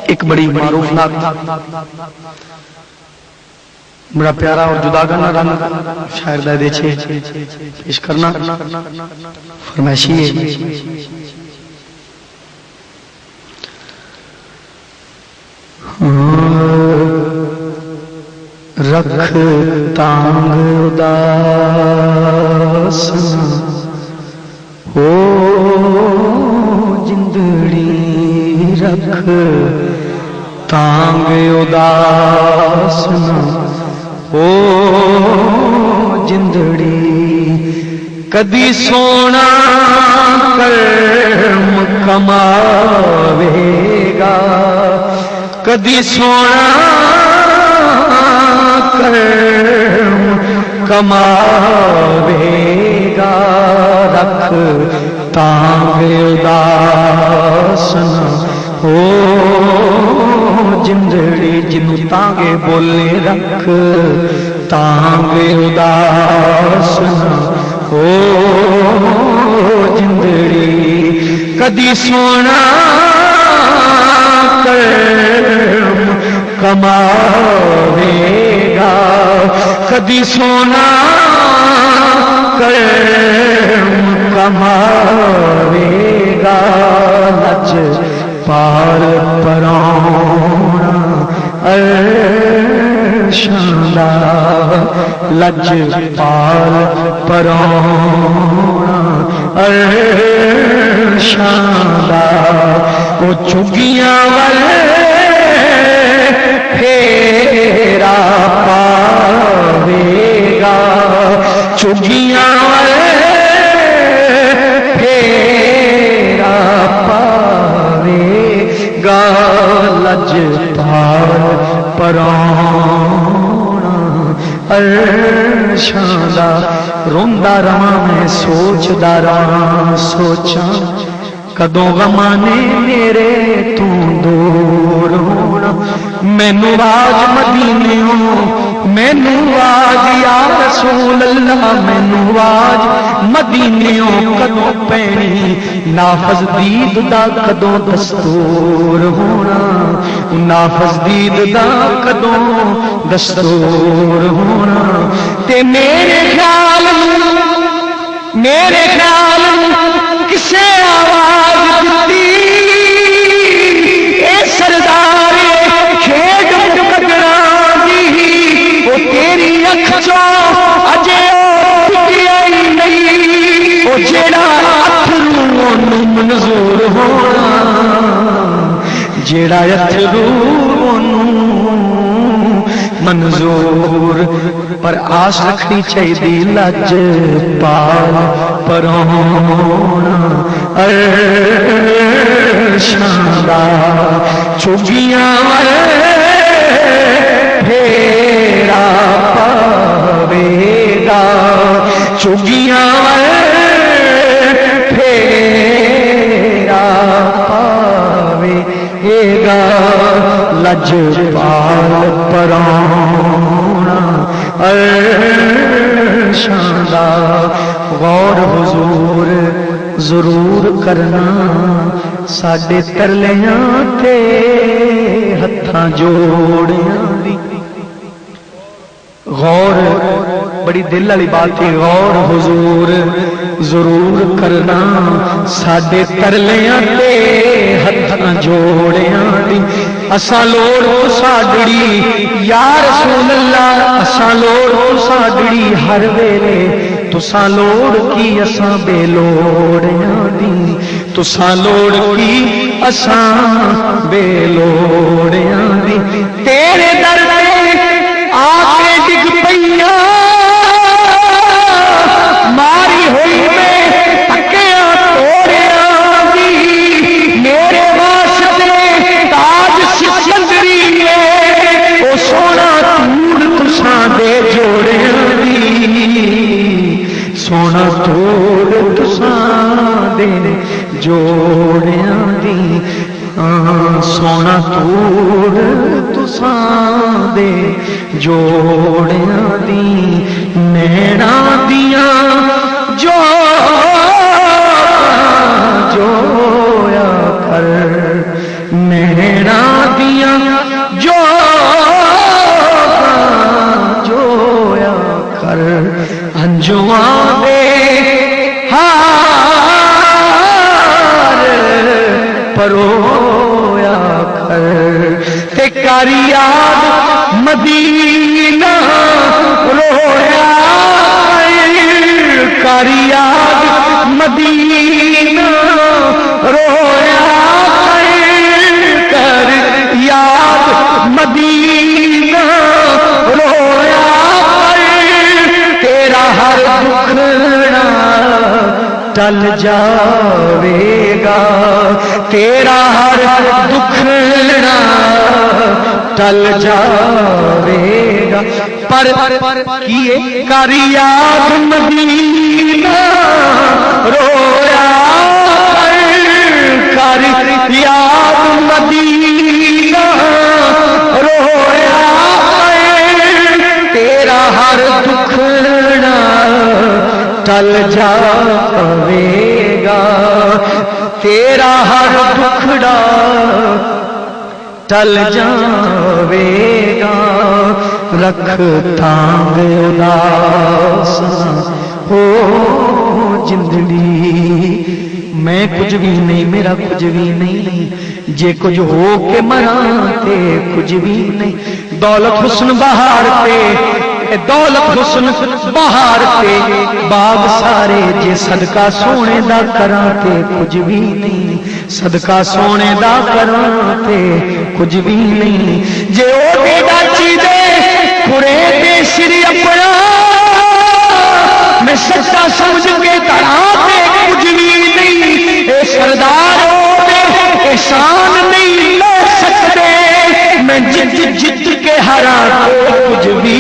ایک بڑی معروف نعت بڑا پیارا اور جداگانہ رنگ شاعر دے دے چھے پیش کرنا فرمائشی ہے رکھ تانگ اداس او جندڑی رکھ تانگ اداس او جندڑی کدی سونا کرم کماوے گا کدی سونا کرم کماوے گا رکھ تانگ اداس او جندڑی جنو تانگے بولے رکھ تانگ اداس او جندڑی کدی سونا کرم کماوے گا کدی سونا کرم کماوے گا لج پار پرانا عرشاں دا لج پار پرانا عرشاں دا وہ چگیاں والے پھیرا پاوے گا چگیاں والے پھیرا پاوے گا لج پار پرانا عرشاں دا روندا رواں میں سوچدا رواں سوچاں کدوں غمانے میرے تو دور ہونا مینوں آج مدینیوں مینوں آج یا رسول اللہ مینوں آج مدینیوں کدوں پینی نافذ دید دا کدوں دستور ہونا نافذ دید دا کدوں دستور ہونا تے میرے خیال کسے آواز دیتی اے سردار کھیڈ مقدراں دی وہ تیری اکھ چوں اجے ٹکیا ہی نہیں وہ جیڑا اتھرو اونوں منظور ہونا جیڑا اتھرو اونوں منظور پر آس رکھنی چاہیے لج پال پرانا عرشاں دا چگیاں والے پھیرا پاوے گا چگیاں والے پھیرا پاوے گا لج پال پرانا عرشاں دا غور حضور ضرور کرنا ساڈے ترلیاں تے ہتھاں جوڑیاں دی غور بڑی دل والی بات ہے غور حضور ضرور کرنا ساڈے ترلیاں تے ہتھاں جوڑیاں دی اساں لوڑ ساڈڑی یا رسول اللہ اساں لوڑ ساڈڑی ہر ویلے تساں لوڑ کی اساں بے لوڑیاں دی تساں لوڑ کی اساں بے لوڑیاں دی تیرے در تے آ کے ڈگ پئیاں ماری ہوئی میں تکیاں توڑیاں دی میرے واسطے تاج سکندری ہے او سونا توڑ تساں دے جوڑیاں دی سونا توڑ تساں دے جوڑیاں دی سونا توڑ تساں دے جوڑیاں دی نینا دیاں جویا کر نینا دی ہنجواں دے ہار پرویا کر تے کر یاد مدینہ رویا کر یاد مدینہ رویا کر یاد مدینہ رویا تیرا ہر دکھنا ٹل جاوے گا تیرا ہر دکھنا ٹل جاوے گا پر کیے کر یاد مدینہ رویا کر یاد مدینہ رویا تیرا ہر دکھنا ٹل جاوے گا تیرا ہر دکھڑا ٹل جاوے گا رکھ تھانگ اداس ہو زندگی میں کچھ بھی نہیں میرا کچھ بھی نہیں جے کچھ ہو کے مراں تے کچھ بھی نہیں دولت حسن بہار پہ دولت حسن بہار تے باغ سارے جے صدقہ سونے دا کراں تے کچھ بھی نہیں صدقہ سونے دا کراں تے کچھ بھی نہیں جے او دی ڈاچی دے کڑے تے سر اپنا میں سچا سمجھ کے کراں تے کچھ بھی نہیں اے سردار او دے احسان نہیں لے سکتے میں جت جت کے ہرا کچھ بھی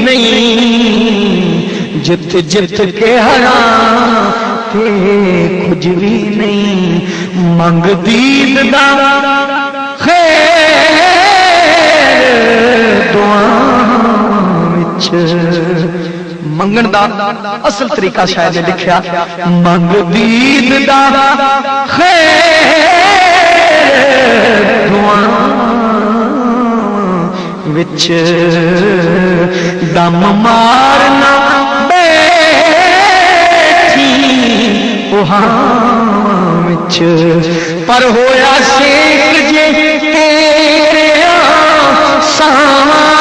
نہیں جت جت کے ہرا تے کچھ بھی نہیں منگ دید دا خیر دعاں وچ منگن دا اصل طریقہ شاید لکھیا منگ دید دا خیر دعاں وچ دم مارنا بیٹھی وہاں وچ پر ہویا سیک جے تیرے ساواں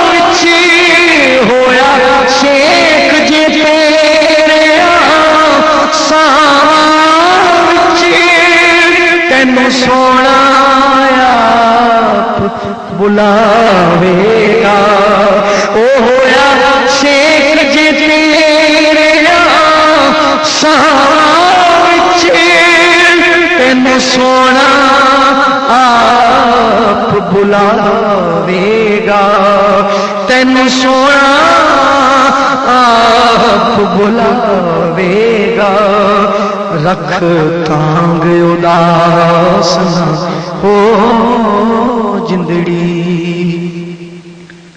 وچ ہویا سیک جے تیرے ساواں وچ تینوں سونا بلاوے گا او ہویا شیخ جے تیرے ساواں وچ تینوں سونا آپ بلاوے گا تینوں سونا آپ بلاوے گا رکھ تانگ اداس نہ ہو زندگی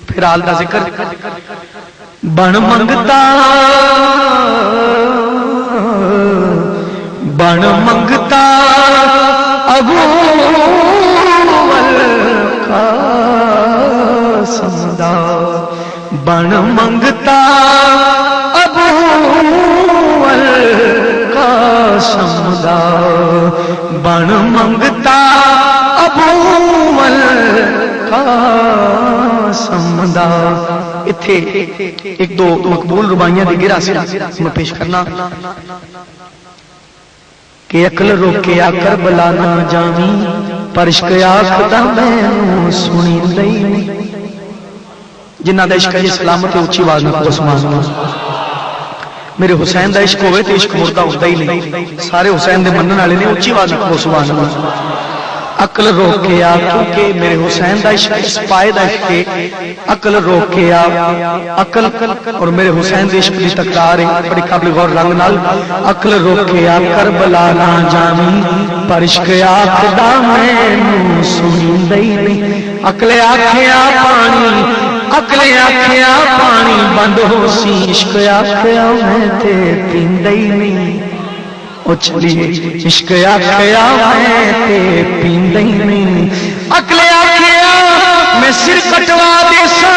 پھر حال دا ذکر بن منگتا ابو القاسم دا بن منگتا ابو القاسم دا بن منگتا ابو القاسم دا اتھے ایک دو مقبول ربائیاں دی گرہ سے میں پیش کرنا کہ عقل روکے آ کربلا نہ جامی پر عشق آخدا میں سنی لئی جنہ دا عشق ہے سلامت اونچی آواز میں کو سبحان اللہ میرے حسین دا عشق ہوئے تو عشق مردہ ہوتا ہی نہیں سارے حسین دے منن والے نے اونچی آواز میں کو سبحان اللہ عقل روکے آ کیونکہ میرے حسین دا عشق اس پائے دا عشق ہے عقل روکے آ عقل اور میرے حسین دے عشق دی تکرار ہے بڑی قابل غور رنگ نال عقل روکے آ کربلا نہ جامی پر عشق آخدا میں سنیندہ ہی نہیں عقل آکھیا پانی عقل آکھیا پانی بند ہو سی عشق آکھیا میں تے پیندہ ہی نہیں او چلیے عشق آکھیا میں تے پیندہ ہی نہیں عقل آکھیا میں سر کٹوا دے سا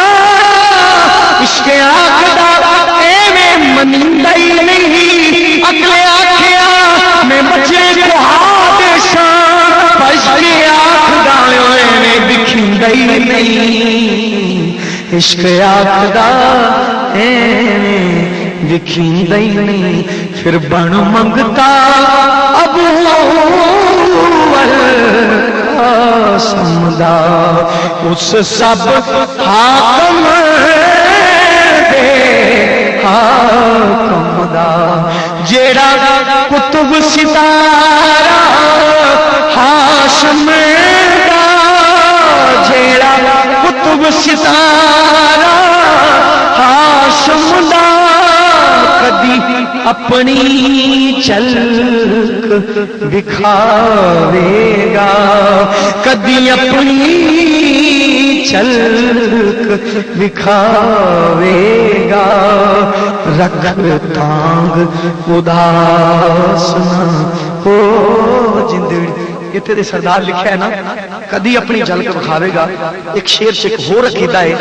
عشق آکھدا اے میں ہی نہیں عشق آخدا وکھیندا ہی نہیں پھر بن منگتا ابو سمدا اس سب حاکم دے حاکم دا جیڑا قطب ستارہ ہاشم دا جیڑا قطب ستارہ ہاشم دا کدی اپنی چلک دکھاوے گا کدی اپنی چلک دکھاوے گا رکھ تانگ اداس نہ ہو جندڑی اتنے دے سردار لکھا ہے نا کدی اپنی جھلک دکھاوے گا ایک شیر چ ایک ہور عقیدہ ہے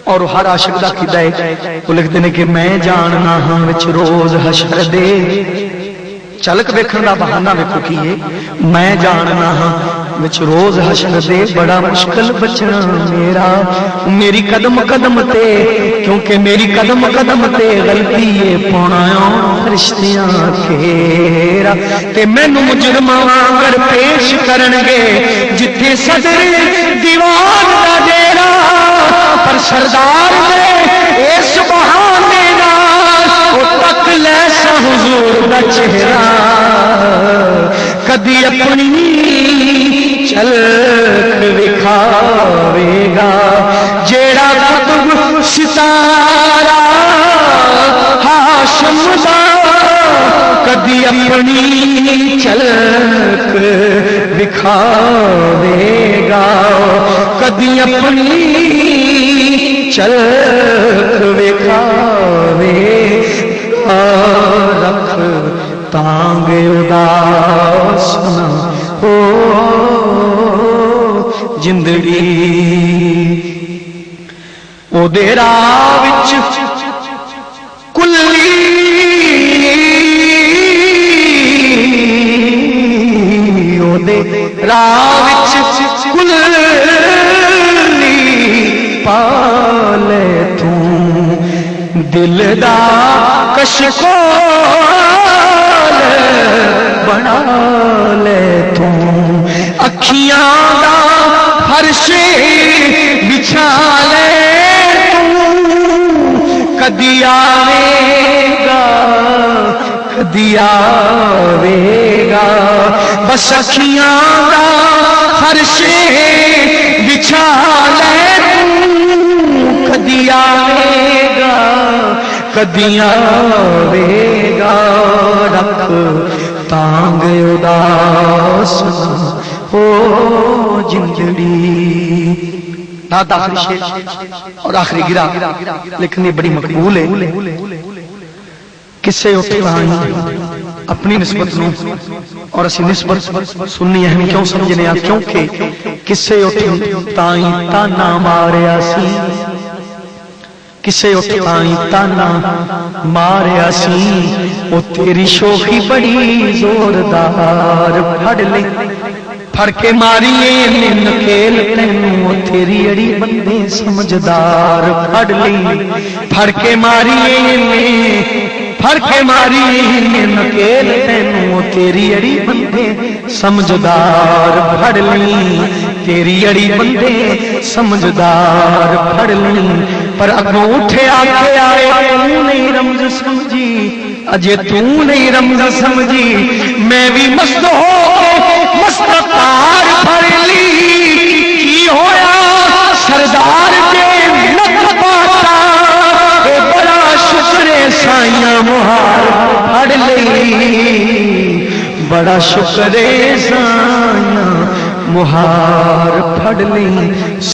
اور ہر عاشق دا عقیدہ ہے وہ لکھتے ہیں کہ میں جاننا ہاں وچ روز حشر دے جھلک ویکھن دا بہانہ ویکھو کی ہے میں جاننا ہاں وچ روز حشر دے بڑا مشکل بچنا میرا میری قدم قدم تے کیونکہ میری قدم قدم تے غلطی ہے پونا فرشتیاں کھیرا تے مینوں مجرماں وانگر پیش کرنگے جتھے صدر دیوان دا ڈیرا پر سردار نے اس بہانے نال او تک لے سا حضور دا چہرہ کدی اپنی چلک دکھاوے گا جیڑا قطب ستارہ ہاشم دا کدی اپنی چلک دکھاوے گا کدی اپنی چلک دکھاوے گا رکھ تانگ اداس نہ ہو جندڑی او دے راہ وچ کلی او دے راہ وچ کلی پالے تو دل دا کشکول بنا لے تو اکھیاں دا فرش بچھا لے تو کدی آوے گا کدی آوے گا بس اکھیاں دا فرش بچھا لے تو کدی آوے گا کدی آوے گا رکھ تانگ اداس ہو جندڑی نات آخری شیر اور آخری گرا لیکن یہ بڑی مقبول ہے کسے اٹھائیں اپنی نسبت نو اور اسی نسبت سننی اہم کیوں سمجھنے آ کیونکہ کسے اٹھائیں تانا ماریا سی کسے اٹھائیں تانا ماریا سی او تیری شوخی بڑی زوردار پھڑ لے پھڑ کے ماریے نکیل تینوں تیری اڑی بندے سمجھدار پھڑ لے پھڑ کے ماریے پھڑ کے ماریے نکیل تینوں تیری اڑی بندے سمجھدار پھڑ لے تیری اڑی بندے سمجھدار پھڑ لے پر اگوں اٹھے آکے آئے تو نہیں رمز سمجھی اجے تو نہیں رمز سمجھی میں بھی مست ہو مستقار پھڑ لی کی ہویا سردار کے نت پاتا اے بڑا شکر سائیاں مہار پھڑ لی بڑا شکر سائیاں مہار پھڑ لی